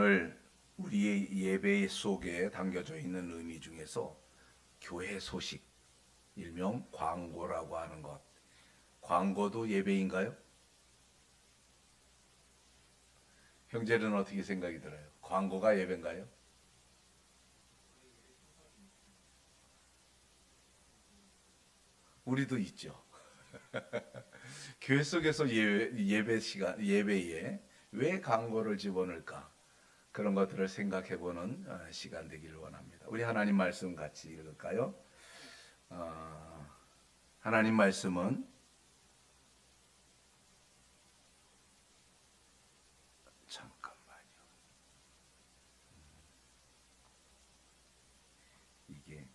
오늘 우리의 예배 속에 담겨져 있는 의미 중에서 교회 소식, 일명 광고라고 하는 것. 광고도 예배인가요? 형제는 어떻게 생각이 들어요? 광고가 예배인가요? 우리도 있죠. 교회 속에서 예배 시간, 예배에 왜 광고를 집어넣을까? 그런 것들을 생각해보는 시간 되기를 원합니다. 우리 하나님 말씀 같이 읽을까요? 하나님 말씀은 잠깐만요. 이게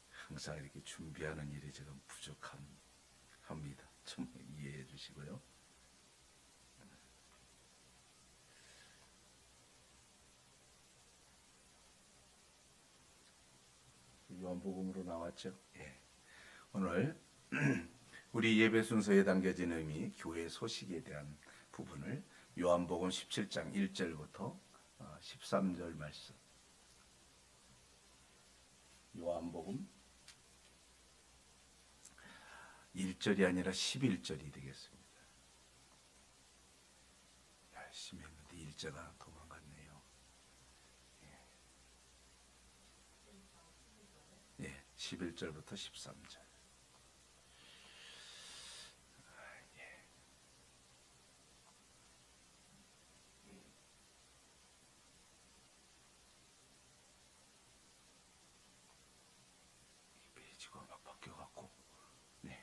항상 이렇게 준비하는 일이 지금 부족합니다. 좀 이해해 주시고요. 요한복음으로 나왔죠? 예. 오늘 우리 예배 순서에 담겨진 의미, 교회 소식에 대한 부분을 요한복음 17장 1절부터 13절 말씀. 요한복음 1절이 아니라 11절이 되겠습니다. 열심히 했는데 1절가 도망갔네요. 예, 11절부터 13절. 페이지가 막 바뀌어갖고, 네.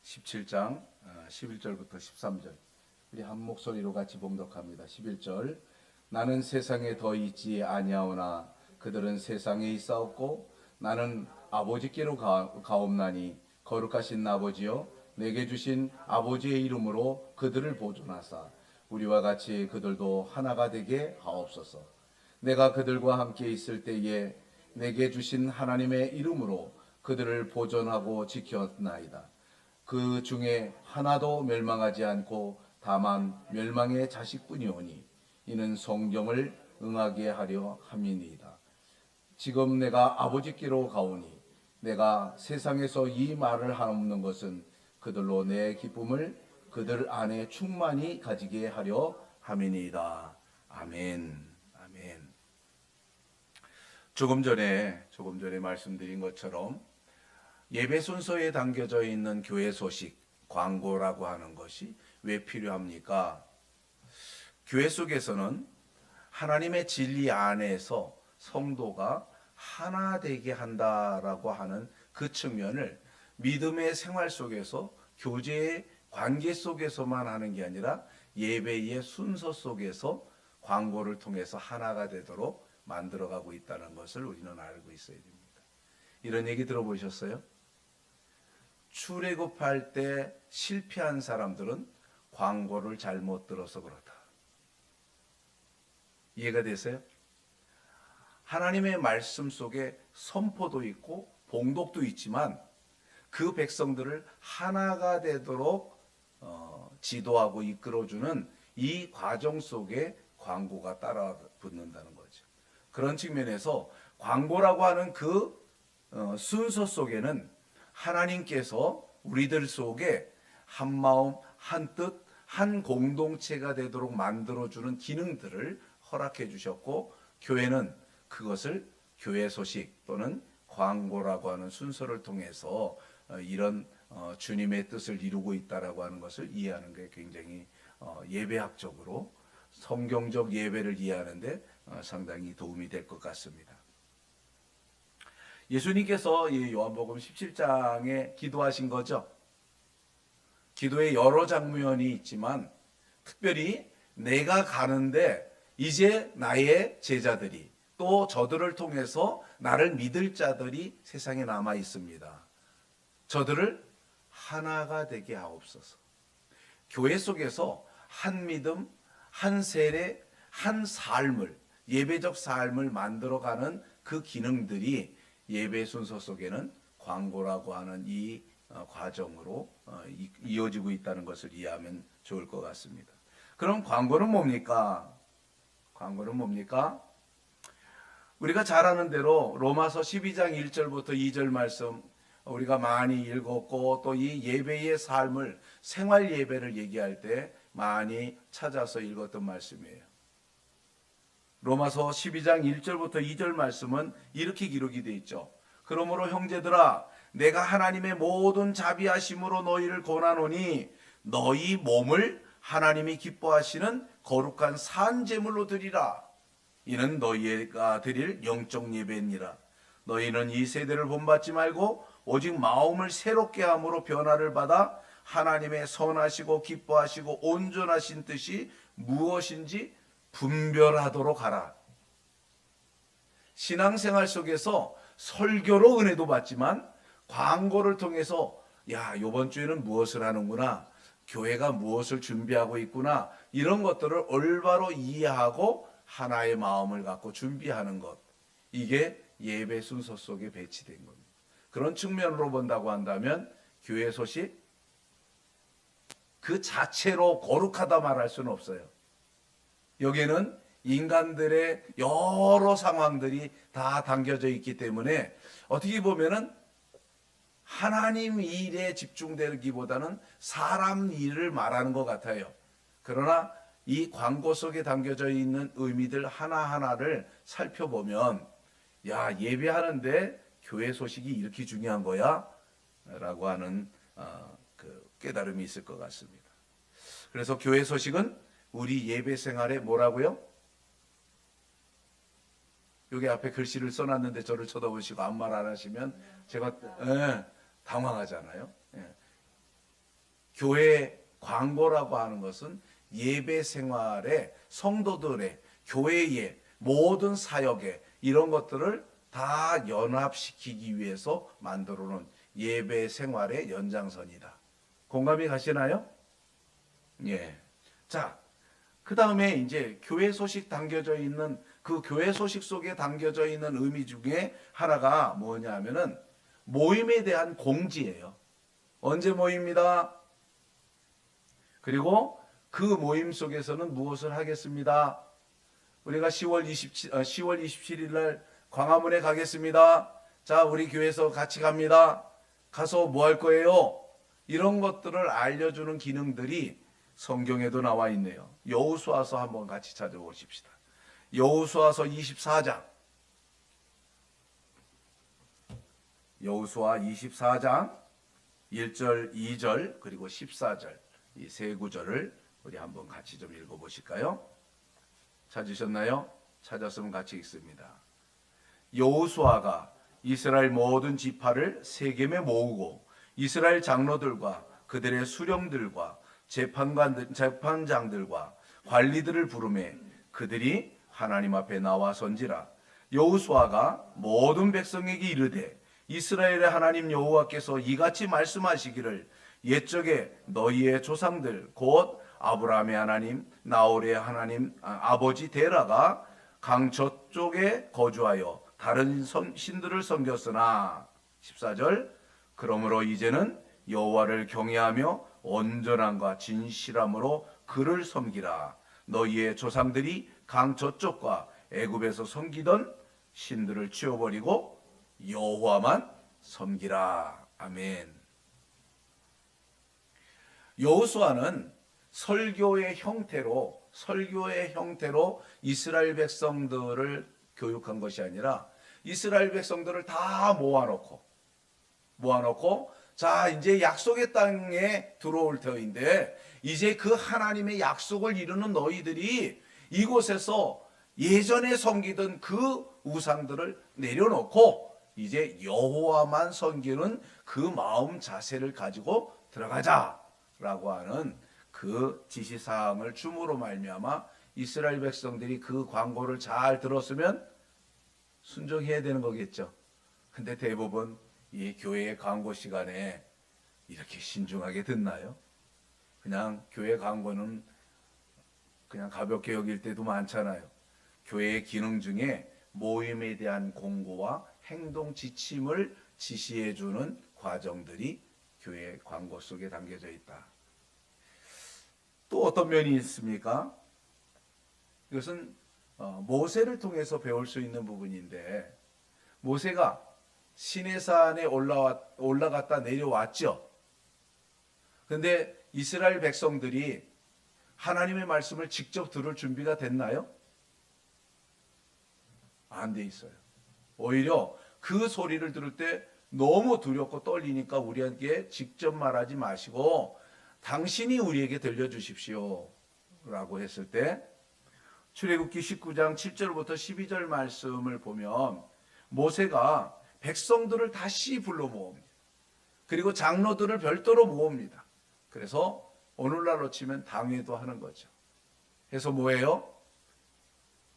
17장 11절부터 13절. 우리 한 목소리로 같이 봉독합니다. 11절. 나는 세상에 더 있지 아니하오나 그들은 세상에 있사옵고 나는 아버지께로 가옵나니 거룩하신 아버지여 내게 주신 아버지의 이름으로 그들을 보존하사 우리와 같이 그들도 하나가 되게 하옵소서. 내가 그들과 함께 있을 때에 내게 주신 하나님의 이름으로 그들을 보존하고 지켰나이다. 그 중에 하나도 멸망하지 않고 다만 멸망의 자식뿐이오니 이는 성경을 응하게 하려 함이니이다. 지금 내가 아버지께로 가오니 내가 세상에서 이 말을 하옵는 것은 그들로 내 기쁨을 그들 안에 충만히 가지게 하려 함이니이다. 아멘. 아멘. 조금 전에 말씀드린 것처럼 예배 순서에 담겨져 있는 교회 소식, 광고라고 하는 것이 왜 필요합니까? 교회 속에서는 하나님의 진리 안에서 성도가 하나 되게 한다라고 하는 그 측면을 믿음의 생활 속에서 교제의 관계 속에서만 하는 게 아니라 예배의 순서 속에서 광고를 통해서 하나가 되도록 만들어가고 있다는 것을 우리는 알고 있어야 됩니다. 이런 얘기 들어보셨어요? 출애굽할 때 실패한 사람들은 광고를 잘못 들어서 그렇다. 이해가 되세요? 하나님의 말씀 속에 선포도 있고 봉독도 있지만 그 백성들을 하나가 되도록 지도하고 이끌어주는 이 과정 속에 광고가 따라 붙는다는 거죠. 그런 측면에서 광고라고 하는 그 순서 속에는 하나님께서 우리들 속에 한 마음, 한 뜻, 한 공동체가 되도록 만들어주는 기능들을 허락해 주셨고 교회는 그것을 교회 소식 또는 광고라고 하는 순서를 통해서 이런 주님의 뜻을 이루고 있다라고 하는 것을 이해하는 게 굉장히 예배학적으로 성경적 예배를 이해하는데 상당히 도움이 될 것 같습니다. 예수님께서 이 요한복음 17장에 기도하신 거죠. 기도에 여러 장면이 있지만 특별히 내가 가는데 이제 나의 제자들이 또 저들을 통해서 나를 믿을 자들이 세상에 남아 있습니다. 저들을 하나가 되게 하옵소서. 교회 속에서 한 믿음, 한 세례, 한 삶을 예배적 삶을 만들어가는 그 기능들이 예배 순서 속에는 광고라고 하는 이 과정으로 이어지고 있다는 것을 이해하면 좋을 것 같습니다. 그럼 광고는 뭡니까? 광고는 뭡니까? 우리가 잘 아는 대로 로마서 12장 1절부터 2절 말씀 우리가 많이 읽었고 또 이 예배의 삶을 생활 예배를 얘기할 때 많이 찾아서 읽었던 말씀이에요. 로마서 12장 1절부터 2절 말씀은 이렇게 기록이 되어 있죠. 그러므로 형제들아 내가 하나님의 모든 자비하심으로 너희를 권하노니 너희 몸을 하나님이 기뻐하시는 거룩한 산 제물로 드리라. 이는 너희가 드릴 영적 예배니라. 너희는 이 세대를 본받지 말고 오직 마음을 새롭게 함으로 변화를 받아 하나님의 선하시고 기뻐하시고 온전하신 뜻이 무엇인지 분별하도록 하라. 신앙생활 속에서 설교로 은혜도 받지만 광고를 통해서 야, 이번 주에는 무엇을 하는구나, 교회가 무엇을 준비하고 있구나, 이런 것들을 올바로 이해하고 하나의 마음을 갖고 준비하는 것, 이게 예배 순서 속에 배치된 겁니다. 그런 측면으로 본다고 한다면 교회 소식 그 자체로 거룩하다 말할 수는 없어요. 여기에는 인간들의 여러 상황들이 다 담겨져 있기 때문에 어떻게 보면은 하나님 일에 집중되기보다는 사람 일을 말하는 것 같아요. 그러나 이 광고 속에 담겨져 있는 의미들 하나하나를 살펴보면 야, 예배하는데 교회 소식이 이렇게 중요한 거야? 라고 하는 그 깨달음이 있을 것 같습니다. 그래서 교회 소식은 우리 예배 생활에 뭐라고요? 여기 앞에 글씨를 써놨는데 저를 쳐다보시고 아무 말 안 하시면 제가 당황하잖아요. 교회 광고라고 하는 것은 예배 생활에 성도들의 교회의 모든 사역에 이런 것들을 다 연합시키기 위해서 만들어 놓은 예배 생활의 연장선이다. 공감이 가시나요? 예. 자, 그 다음에 이제 교회 소식 담겨져 있는 그 교회 소식 속에 담겨져 있는 의미 중에 하나가 뭐냐 하면은 모임에 대한 공지예요. 언제 모입니다. 그리고 그 모임 속에서는 무엇을 하겠습니다. 우리가 10월 27일 날 광화문에 가겠습니다. 자, 우리 교회에서 같이 갑니다. 가서 뭐 할 거예요? 이런 것들을 알려주는 기능들이 성경에도 나와 있네요. 여호수아서 한번 같이 찾아보십시다. 여호수아서 24장. 여호수아 24장 1절, 2절, 그리고 14절 이 세 구절을 우리 한번 같이 좀 읽어보실까요? 찾으셨나요? 찾았으면 같이 읽습니다. 여호수아가 이스라엘 모든 지파를 세겜에 모으고 이스라엘 장로들과 그들의 수령들과 재판장들과 관리들을 부르매 그들이 하나님 앞에 나와 선지라. 여호수아가 모든 백성에게 이르되 이스라엘의 하나님 여호와께서 이같이 말씀하시기를 옛적에 너희의 조상들 곧 아브라함의 하나님 나홀의 하나님 아버지 데라가 강 저쪽에 거주하여 다른 신들을 섬겼으나 14절 그러므로 이제는 여호와를 경외하며 온전함과 진실함으로 그를 섬기라. 너희의 조상들이 강 저쪽과 애굽에서 섬기던 신들을 치워버리고 여호와만 섬기라. 아멘. 여호수아는 설교의 형태로 이스라엘 백성들을 교육한 것이 아니라 이스라엘 백성들을 다 모아놓고 자, 이제 약속의 땅에 들어올 터인데 이제 그 하나님의 약속을 이루는 너희들이 이곳에서 예전에 섬기던 그 우상들을 내려놓고 이제 여호와만 섬기는 그 마음 자세를 가지고 들어가자라고 하는 그 지시사항을 줌으로 말미암아 이스라엘 백성들이 그 광고를 잘 들었으면 순종해야 되는 거겠죠. 근데 대부분 이 교회의 광고 시간에 이렇게 신중하게 듣나요? 그냥 교회 광고는 그냥 가볍게 여길 때도 많잖아요. 교회의 기능 중에 모임에 대한 공고와 행동 지침을 지시해 주는 과정들이 교회 광고 속에 담겨져 있다. 또 어떤 면이 있습니까? 이것은 모세를 통해서 배울 수 있는 부분인데, 모세가 시내산에 올라갔다 내려왔죠. 그런데 이스라엘 백성들이 하나님의 말씀을 직접 들을 준비가 됐나요? 안 돼 있어요. 오히려 그 소리를 들을 때 너무 두렵고 떨리니까 우리에게 직접 말하지 마시고 당신이 우리에게 들려주십시오 라고 했을 때, 출애굽기 19장 7절부터 12절 말씀을 보면 모세가 백성들을 다시 불러 모읍니다. 그리고 장로들을 별도로 모읍니다. 그래서 오늘날로 치면 당회도 하는 거죠. 그래서 뭐예요?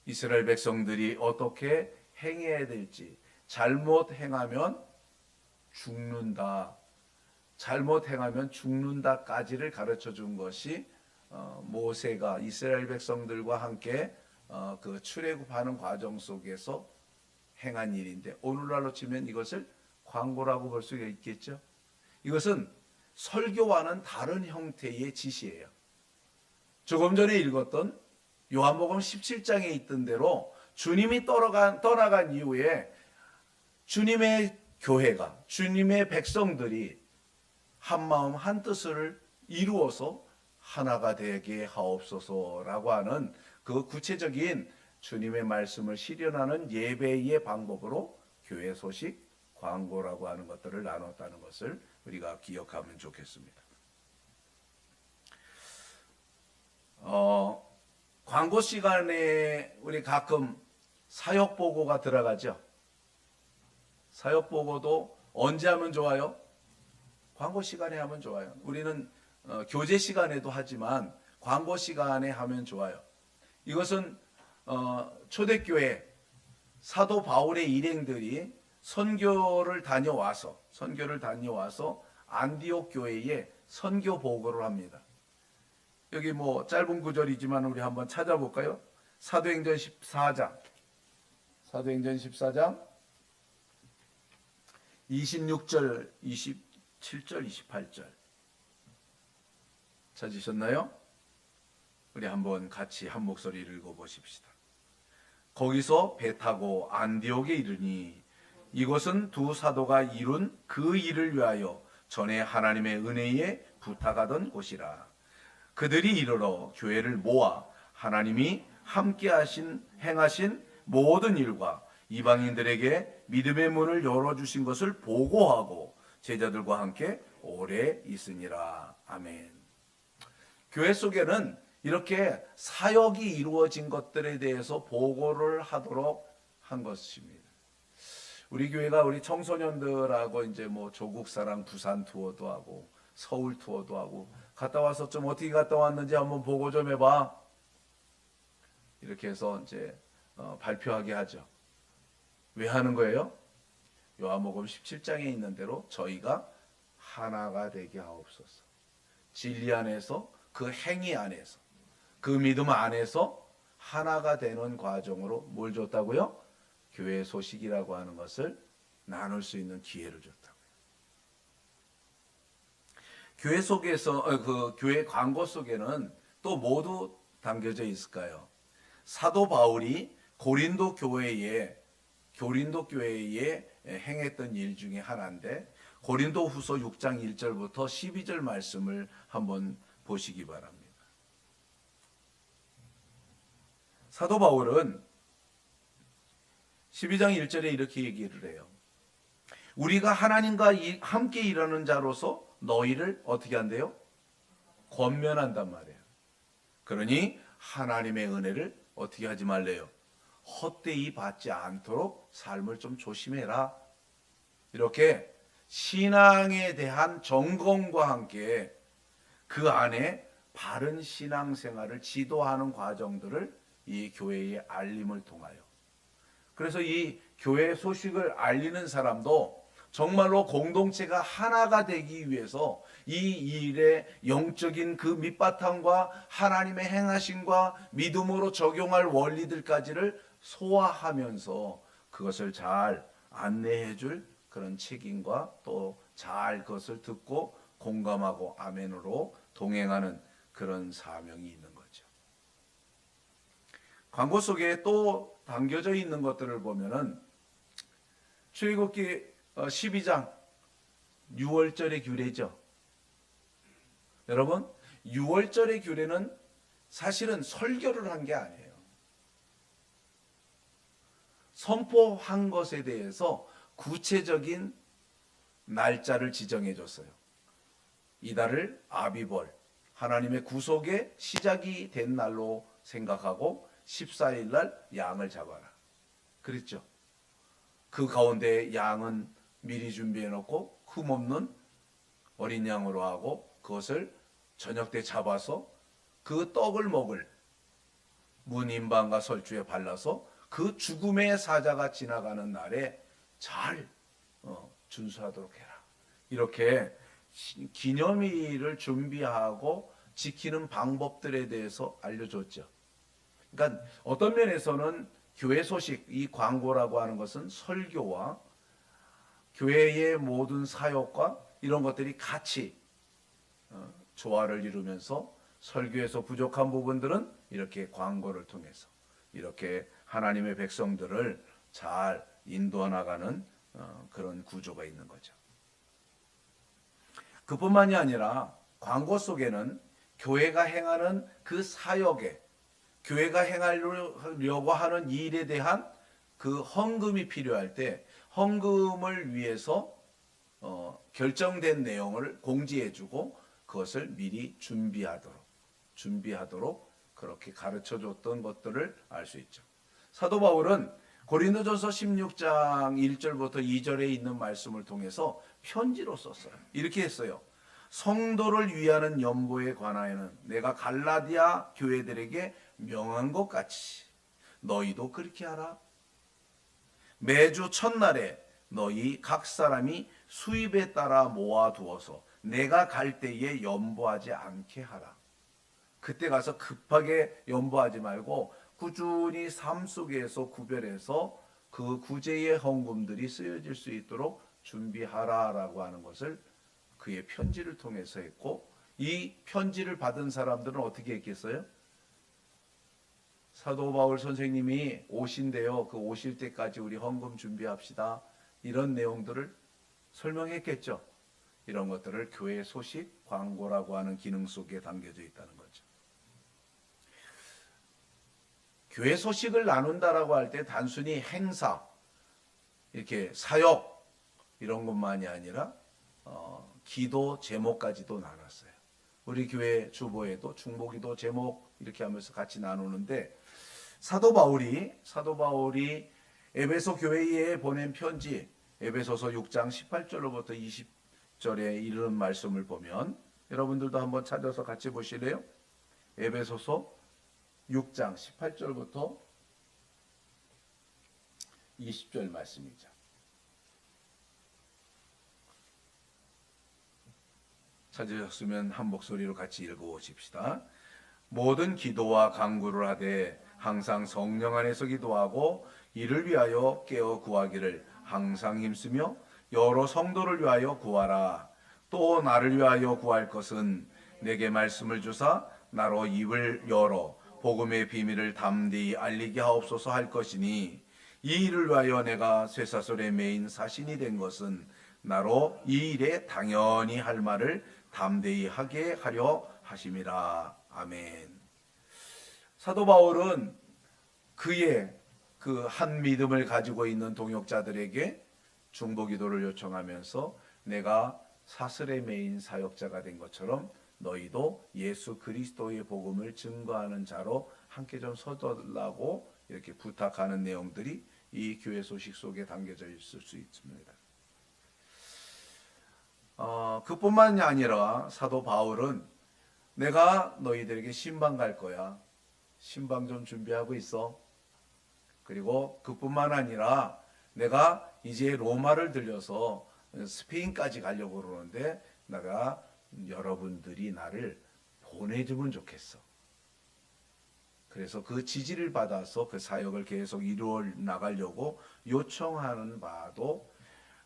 이스라엘 백성들이 어떻게 행해야 될지, 잘못 행하면 죽는다, 잘못 행하면 죽는다까지를 가르쳐 준 것이 모세가 이스라엘 백성들과 함께 그 출애굽하는 과정 속에서 행한 일인데, 오늘날로 치면 이것을 광고라고 볼 수가 있겠죠. 이것은 설교와는 다른 형태의 지시예요. 조금 전에 읽었던 요한복음 17장에 있던 대로 주님이 떠나간 이후에 주님의 교회가, 주님의 백성들이 한마음 한뜻을 이루어서 하나가 되게 하옵소서라고 하는 그 구체적인 주님의 말씀을 실현하는 예배의 방법으로 교회 소식, 광고라고 하는 것들을 나눴다는 것을 우리가 기억하면 좋겠습니다. 광고 시간에 우리 가끔 사역 보고가 들어가죠. 사역 보고도 언제 하면 좋아요? 광고 시간에 하면 좋아요. 우리는 교제 시간에도 하지만 광고 시간에 하면 좋아요. 이것은 초대교회 사도 바울의 일행들이 선교를 다녀와서 안디옥 교회에 선교 보고를 합니다. 여기 뭐 짧은 구절이지만 우리 한번 찾아볼까요? 사도행전 14장 26절, 27절, 28절 찾으셨나요? 우리 한번 같이 한 목소리를 읽어보십시다. 거기서 배 타고 안디옥에 이르니 이곳은 두 사도가 이룬 그 일을 위하여 전에 하나님의 은혜에 부탁하던 곳이라. 그들이 이르러 교회를 모아 하나님이 함께 행하신 모든 일과 이방인들에게 믿음의 문을 열어주신 것을 보고하고 제자들과 함께 오래 있으니라. 아멘. 교회 속에는 이렇게 사역이 이루어진 것들에 대해서 보고를 하도록 한 것입니다. 우리 교회가 우리 청소년들하고 이제 뭐 조국 사랑 부산 투어도 하고 서울 투어도 하고 갔다 와서 좀 어떻게 갔다 왔는지 한번 보고 좀 해봐. 이렇게 해서 이제 발표하게 하죠. 왜 하는 거예요? 요한복음 17장에 있는 대로 저희가 하나가 되게 하옵소서. 진리 안에서, 그 행위 안에서, 그 믿음 안에서 하나가 되는 과정으로 뭘 줬다고요? 교회 소식이라고 하는 것을 나눌 수 있는 기회를 줬다고요. 교회 속에서 그 교회 광고 속에는 또 모두 담겨져 있을까요? 사도 바울이 고린도 교회에 행했던 일 중에 하나인데, 고린도 후서 6장 1절부터 12절 말씀을 한번 보시기 바랍니다. 사도 바울은 12장 1절에 이렇게 얘기를 해요. 우리가 하나님과 함께 일하는 자로서 너희를 어떻게 한대요? 권면한단 말이에요. 그러니 하나님의 은혜를 어떻게 하지 말래요? 헛되이 받지 않도록 삶을 좀 조심해라. 이렇게 신앙에 대한 점검과 함께 그 안에 바른 신앙생활을 지도하는 과정들을 이 교회의 알림을 통하여, 그래서 이 교회 소식을 알리는 사람도 정말로 공동체가 하나가 되기 위해서 이 일의 영적인 그 밑바탕과 하나님의 행하심과 믿음으로 적용할 원리들까지를 소화하면서 그것을 잘 안내해 줄 그런 책임과 또 잘 그것을 듣고 공감하고 아멘으로 동행하는 그런 사명이 있는 거죠. 광고 속에 또 담겨져 있는 것들을 보면은 출애굽기 12장 6월절의 규례죠. 여러분, 6월절의 규례는 사실은 설교를 한 게 아니에요. 선포한 것에 대해서 구체적인 날짜를 지정해 줬어요. 이달을 아비벌, 하나님의 구속의 시작이 된 날로 생각하고 14일 날 양을 잡아라. 그랬죠. 그 가운데 양은 미리 준비해 놓고 흠없는 어린 양으로 하고 그것을 저녁 때 잡아서 그 떡을 먹을 문인방과 설주에 발라서 그 죽음의 사자가 지나가는 날에 잘 준수하도록 해라. 이렇게 기념일을 준비하고 지키는 방법들에 대해서 알려줬죠. 그러니까 어떤 면에서는 교회 소식, 이 광고라고 하는 것은 설교와 교회의 모든 사역과 이런 것들이 같이 조화를 이루면서 설교에서 부족한 부분들은 이렇게 광고를 통해서 이렇게 하나님의 백성들을 잘 인도해 나가는 그런 구조가 있는 거죠. 그뿐만이 아니라 광고 속에는 교회가 행하는 그 사역에, 교회가 행하려고 하는 일에 대한 그 헌금이 필요할 때 헌금을 위해서 결정된 내용을 공지해주고 그것을 미리 준비하도록 그렇게 가르쳐줬던 것들을 알 수 있죠. 사도 바울은 고린도전서 16장 1절부터 2절에 있는 말씀을 통해서 편지로 썼어요. 이렇게 했어요. 성도를 위하는 연보에 관하여는 내가 갈라디아 교회들에게 명한 것 같이 너희도 그렇게 하라. 매주 첫날에 너희 각 사람이 수입에 따라 모아두어서 내가 갈 때에 연보하지 않게 하라. 그때 가서 급하게 연보하지 말고 꾸준히 삶 속에서 구별해서 그 구제의 헌금들이 쓰여질 수 있도록 준비하라라고 하는 것을 그의 편지를 통해서 했고, 이 편지를 받은 사람들은 어떻게 했겠어요? 사도 바울 선생님이 오신대요. 그 오실 때까지 우리 헌금 준비합시다. 이런 내용들을 설명했겠죠. 이런 것들을 교회 소식, 광고라고 하는 기능 속에 담겨져 있다는 거죠. 교회 소식을 나눈다라고 할 때 단순히 행사, 이렇게 사역 이런 것만이 아니라 기도 제목까지도 나눴어요. 우리 교회 주보에도 중보기도 제목 이렇게 하면서 같이 나누는데 사도 바울이 에베소 교회에 보낸 편지 에베소서 6장 18절로부터 20절에 이르는 말씀을 보면 여러분들도 한번 찾아서 같이 보실래요? 에베소서 6장 18절부터 20절 말씀이죠. 찾으셨으면 한 목소리로 같이 읽어보십시다. 모든 기도와 간구를 하되 항상 성령 안에서 기도하고 이를 위하여 깨어 구하기를 항상 힘쓰며 여러 성도를 위하여 구하라. 또 나를 위하여 구할 것은 내게 말씀을 주사 나로 입을 열어 복음의 비밀을 담대히 알리게 하옵소서 할 것이니 이 일을 위하여 내가 쇠사슬에 매인 사신이 된 것은 나로 이 일에 당연히 할 말을 담대히 하게 하려 하심이라. 아멘. 사도 바울은 그의 그 한 믿음을 가지고 있는 동역자들에게 중보기도를 요청하면서 내가 사슬에 매인 사역자가 된 것처럼 너희도 예수 그리스도의 복음을 증거하는 자로 함께 좀 서달라고 이렇게 부탁하는 내용들이 이 교회 소식 속에 담겨져 있을 수 있습니다. 그뿐만이 아니라 사도 바울은 내가 너희들에게 신방 갈 거야. 신방 좀 준비하고 있어. 그리고 그뿐만 아니라 내가 이제 로마를 들려서 스페인까지 가려고 그러는데 내가 여러분들이 나를 보내주면 좋겠어. 그래서 그 지지를 받아서 그 사역을 계속 이루어 나가려고 요청하는 바도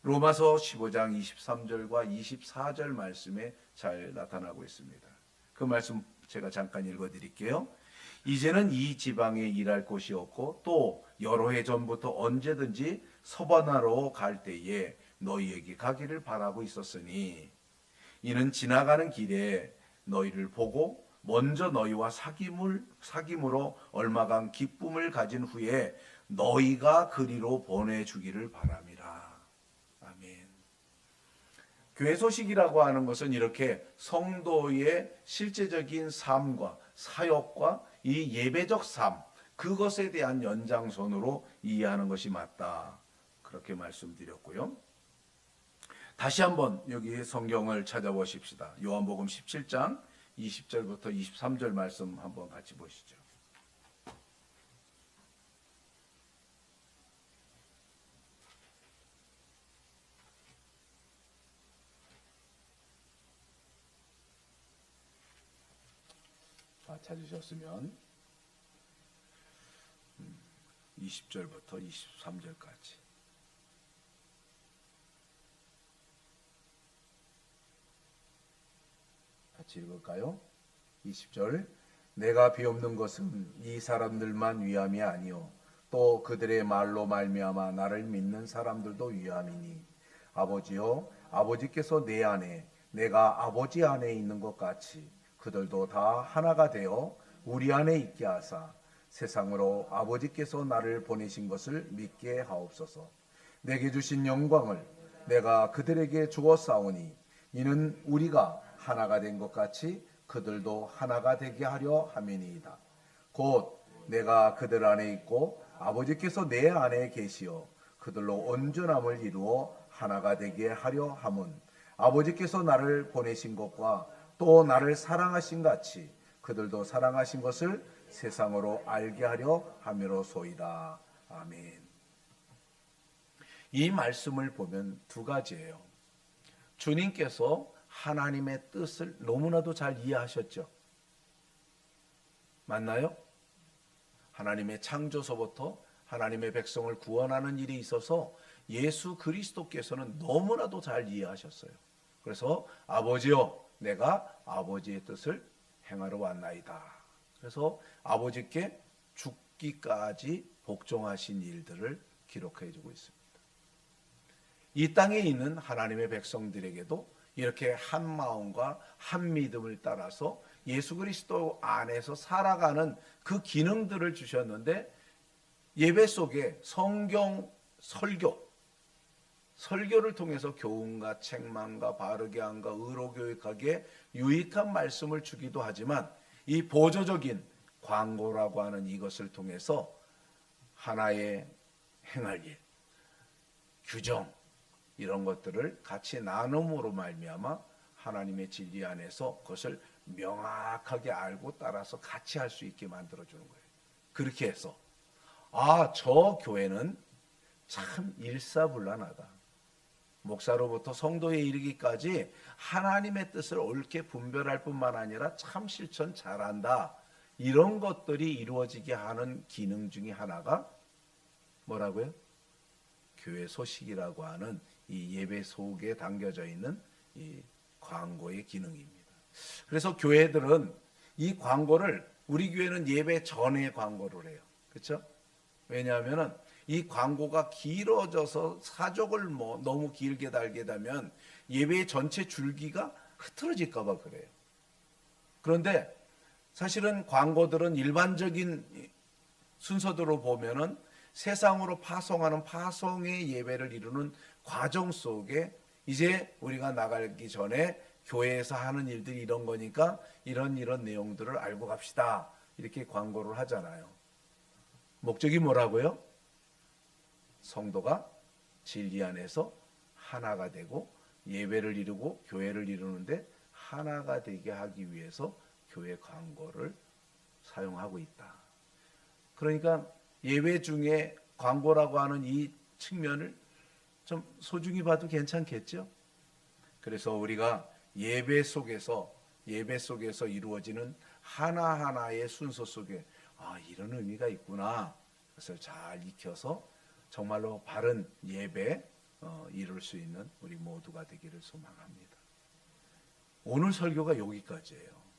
로마서 15장 23절과 24절 말씀에 잘 나타나고 있습니다. 그 말씀 제가 잠깐 읽어드릴게요. 이제는 이 지방에 일할 곳이 없고 또 여러 해 전부터 언제든지 서바나로 갈 때에 너희에게 가기를 바라고 있었으니 이는 지나가는 길에 너희를 보고 먼저 너희와 사귐으로 얼마간 기쁨을 가진 후에 너희가 그리로 보내주기를 바람이라. 아멘. 교회 소식이라고 하는 것은 이렇게 성도의 실제적인 삶과 사역과 이 예배적 삶, 그것에 대한 연장선으로 이해하는 것이 맞다. 그렇게 말씀드렸고요. 다시 한번 여기 성경을 찾아보십시다. 요한복음 17장 20절부터 23절 말씀 한번 같이 보시죠. 찾으셨으면 20절부터 23절까지 같이 읽을까요? 20절 내가 비옵는 것은 이 사람들만 위함이 아니요 또 그들의 말로 말미암아 나를 믿는 사람들도 위함이니 아버지여 아버지께서 내 안에 내가 아버지 안에 있는 것 같이 그들도 다 하나가 되어 우리 안에 있게 하사 세상으로 아버지께서 나를 보내신 것을 믿게 하옵소서. 내게 주신 영광을 내가 그들에게 주었사오니 이는 우리가 하나가 된 것 같이 그들도 하나가 되게 하려 함이니이다. 곧 내가 그들 안에 있고 아버지께서 내 안에 계시어 그들로 온전함을 이루어 하나가 되게 하려 함은 아버지께서 나를 보내신 것과 또 나를 사랑하신 같이 그들도 사랑하신 것을 세상으로 알게 하려 함이로소이다. 아멘. 이 말씀을 보면 두 가지예요. 주님께서 하나님의 뜻을 너무나도 잘 이해하셨죠. 맞나요? 하나님의 창조서부터 하나님의 백성을 구원하는 일이 있어서 예수 그리스도께서는 너무나도 잘 이해하셨어요. 그래서 아버지여 내가 아버지의 뜻을 행하러 왔나이다. 그래서 아버지께 죽기까지 복종하신 일들을 기록해 주고 있습니다. 이 땅에 있는 하나님의 백성들에게도 이렇게 한 마음과 한 믿음을 따라서 예수 그리스도 안에서 살아가는 그 기능들을 주셨는데 예배 속에 성경 설교를 통해서 교훈과 책망과 바르게 함과 의로 교육하기에 유익한 말씀을 주기도 하지만 이 보조적인 광고라고 하는 이것을 통해서 하나의 행할 일, 규정 이런 것들을 같이 나눔으로 말미암아 하나님의 진리 안에서 그것을 명확하게 알고 따라서 같이 할 수 있게 만들어주는 거예요. 그렇게 해서 저 교회는 참 일사불란하다. 목사로부터 성도에 이르기까지 하나님의 뜻을 옳게 분별할 뿐만 아니라 참 실천 잘한다. 이런 것들이 이루어지게 하는 기능 중에 하나가 뭐라고요? 교회 소식이라고 하는 이 예배 속에 담겨져 있는 이 광고의 기능입니다. 그래서 교회들은 이 광고를 우리 교회는 예배 전에 광고를 해요. 그렇죠? 왜냐하면은 이 광고가 길어져서 사족을 너무 길게 달게 되면 예배의 전체 줄기가 흐트러질까 봐 그래요. 그런데 사실은 광고들은 일반적인 순서대로 보면은 세상으로 파송하는 파송의 예배를 이루는 과정 속에 이제 우리가 나가기 전에 교회에서 하는 일들이 이런 거니까 이런 내용들을 알고 갑시다. 이렇게 광고를 하잖아요. 목적이 뭐라고요? 성도가 진리 안에서 하나가 되고 예배를 이루고 교회를 이루는데 하나가 되게 하기 위해서 교회 광고를 사용하고 있다. 그러니까 예배 중에 광고라고 하는 이 측면을 좀 소중히 봐도 괜찮겠죠? 그래서 우리가 예배 속에서 이루어지는 하나하나의 순서 속에 이런 의미가 있구나. 그것을 잘 익혀서 정말로 바른 예배, 이룰 수 있는 우리 모두가 되기를 소망합니다. 오늘 설교가 여기까지예요.